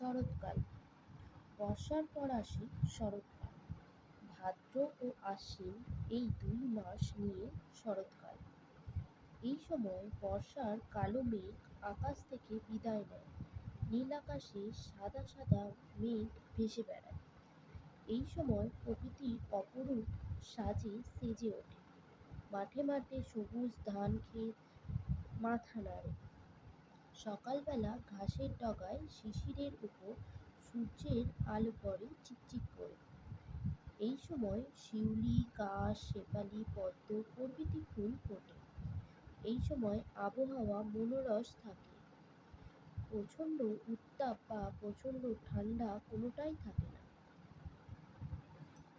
শরৎকাল। বর্ষার পর আসে শরৎকাল। ভাদ্র ও আশ্বিন এই ২ মাস নিয়ে শরৎকাল। এই সময় বর্ষার কালো মেঘ আকাশ থেকে বিদায় নেয়। নীল আকাশে সাদা সাদা মেঘ ভেসে বেড়ায়। এই সময় প্রকৃতি অপরূপ সাজে সেজে ওঠে। মাঠে মাঠে সবুজ ধান ক্ষেত মাথা নাড়ে। সকালবেলা ঘাসের ডগায় শিশিরের উপর সূর্যের আলো পড়ে চিকচিক করে। এই সময় শিউলি, কাশ, শেফালি, পদ্ম প্রভৃতি ফুল ফোটে। এই সময় আবহাওয়া মনোরস থাকে। প্রচণ্ড উত্তাপ বা প্রচণ্ড ঠান্ডা কোনোটাই থাকে না।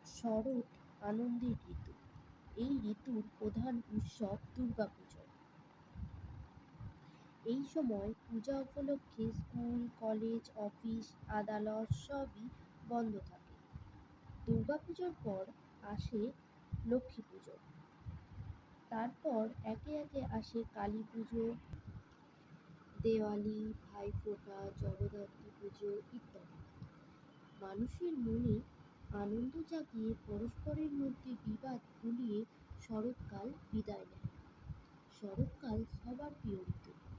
শরৎ আনন্দের ঋতু। এই ঋতুর প্রধান উৎসব দুর্গাপুজো। এই সময় পূজা উপলক্ষে স্কুল, কলেজ, অফিস, আদালত সবই বন্ধ থাকে। দুর্গাপুজোর পর আসে লক্ষ্মী পুজো। তারপর একে একে আসে কালী পুজো, দেওয়ালি, ভাইফোঁটা, জগদ্ধাত্রী পুজো ইত্যাদি। মানুষের মনে আনন্দ জাগিয়ে পরস্পরের মধ্যে বিবাদ ভুলিয়ে শরৎকাল বিদায় নেয়। শরৎকাল সবার প্রিয় ঋতু।